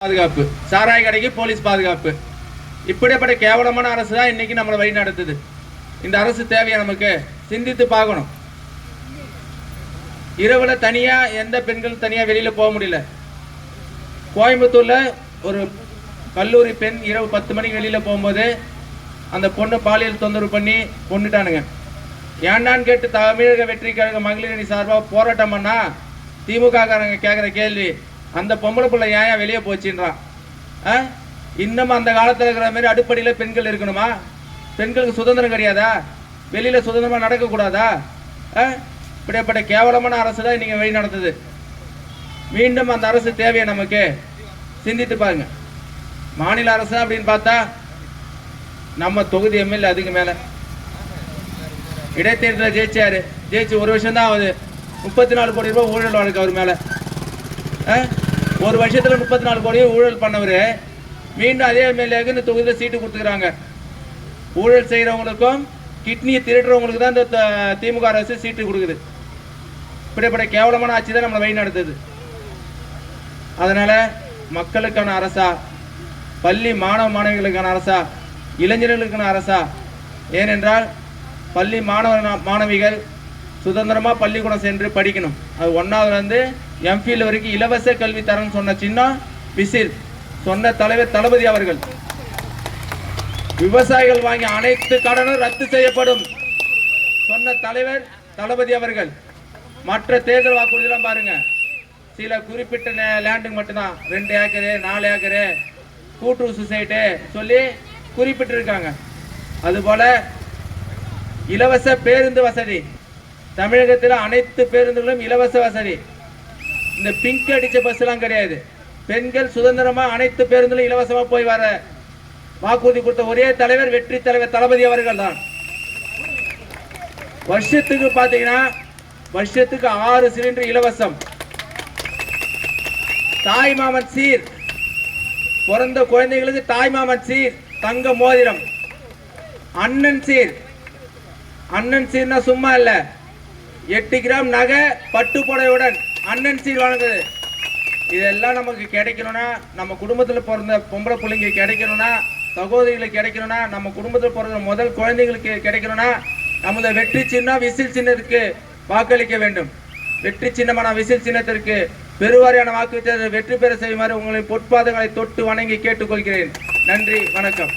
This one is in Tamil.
பாதுகாப்பு, சாராய கடைக்கு போலீஸ் பாதுகாப்பு, இப்படிப்பட்ட கேவலமான அரசு தான் இன்னைக்கு நம்மளை வழி நடத்துது. இந்த அரசு தேவையா? நமக்கு சிந்தித்து பார்க்கணும். இரவுல தனியா எந்த பெண்கள் தனியா வெளியில போக முடியல. கோயம்புத்தூர்ல ஒரு கல்லூரி பெண் இரவு 10 மணிக்கு வெளியில போகும்போது அந்த பொண்ணு பாலியல் தொந்தரவு பண்ணி கொண்டுட்டானுங்க. ஏண்டான்னு கேட்டு தமிழக வெற்றி கழக மகளிர் அணி சார்பாக போராட்டம் பண்ணா திமுக காரங்க கேட்குற கேள்வி, அந்த பொம்பளை பிள்ளை ஏன் வெளியே போச்சுன்றான். இன்னும் அந்த காலத்தில் இருக்கிற மாதிரி அடுப்படியில் பெண்கள் இருக்கணுமா? பெண்களுக்கு சுதந்திரம் கிடையாதா? வெளியில் சுதந்திரமாக நடக்கக்கூடாதா? இப்படிப்பட்ட கேவலமான அரசு தான் நீங்கள் வழி நடத்துது. மீண்டும் அந்த அரசு தேவையை நமக்கு சிந்தித்து பாருங்க. மாநில அரசு அப்படின்னு பார்த்தா நம்ம தொகுதி எம்எல்ஏ அதுக்கு மேலே இடைத்தேர்தலில் ஜெயிச்சு 1 வருஷம் தான் ஆகுது. 34 கோடி ரூபாய் ஊழல் வழக்கு அவர் மேலே. 1 வருஷத்தில் 34 கோடி ஊழல் பண்ணவர் மீண்டும் அதே எம்எல்ஏக்கு இந்த தொகுதியில் சீட்டு கொடுத்துக்கிறாங்க. ஊழல் செய்கிறவங்களுக்கும் கிட்னியை திருடுறவங்களுக்கு தான் இந்த திமுக அரசு சீட்டு கொடுக்குது. இப்படிப்பட்ட கேவலமான ஆட்சி தான் நம்மளை வழி நடத்துது. அதனால மக்களுக்கான அரசா, பள்ளி மாணவ மாணவிகளுக்கான அரசா, இளைஞர்களுக்கான அரசா? ஏனென்றால் பள்ளி மாணவிகள் சுதந்திரமாக பள்ளிக்கூடம் சென்று படிக்கணும். அது 1ஆவதுலேருந்து எம்ஃபில் வரைக்கும் இலவச கல்வி தரன்னு சொன்ன சின்னம் விசில் சொன்ன தலைவர் தளபதி அவர்கள். விவசாயிகள் வாங்கிய அனைத்து கடனும் ரத்து செய்யப்படும் சொன்ன தலைவர் தளபதி அவர்கள். மற்ற தேர்தல் வாக்குறுதியெல்லாம் பாருங்க, சில குறிப்பிட்ட லேண்டுக்கு மட்டும்தான் 2 ஏக்கரு 4 ஏக்கரு கூட்டுறவு சொசைட்டி சொல்லி குறிப்பிட்டிருக்காங்க. அதுபோல இலவச பேருந்து வசதி, தமிழகத்தில் அனைத்து பேருந்துகளும் இலவச வசதி. இந்த பிங்க் அடிச்ச பஸ் எல்லாம் கிடையாது. பெண்கள் சுதந்திரமா அனைத்து பேருந்துகளும் இலவசமா போய் வர வாக்குறுதி கொடுத்த ஒரே தலைவர் வெற்றி தலைவர் தளபதி அவர்கள் தான். வருஷத்துக்கு பாத்தீங்கன்னா 6 சிலிண்டர் இலவசம். தாய்மாமன் சீர், பிறந்த குழந்தைகளுக்கு தாய்மாமன் சீர் தங்க மோதிரம். அண்ணன் சீர், அண்ணன் சீர்னா சும்மா இல்ல, 8 கிராம் நகை பட்டு புடவையுடன் அண்ணன் சீர் வழங்குது. இதெல்லாம் நமக்கு கிடைக்கணும்னா, நம்ம குடும்பத்தில் பிறந்த பொம்பளை பிள்ளைங்க கிடைக்கணும்னா, சகோதரிகளுக்கு கிடைக்கணும்னா, நம்ம குடும்பத்தில் பிறந்த முதல் குழந்தைகளுக்கு கிடைக்கணும்னா, நமது வெற்றி சின்னம் விசில் சின்னத்திற்கு வாக்களிக்க வேண்டும். வெற்றி சின்னமான விசில் சின்னத்திற்கு பெருவாரியான வாக்கு வெற்றி பெற செய்யுமாறு உங்களை பொற்பாதங்களை தொட்டு வணங்கி கேட்டுக்கொள்கிறேன். நன்றி, வணக்கம்.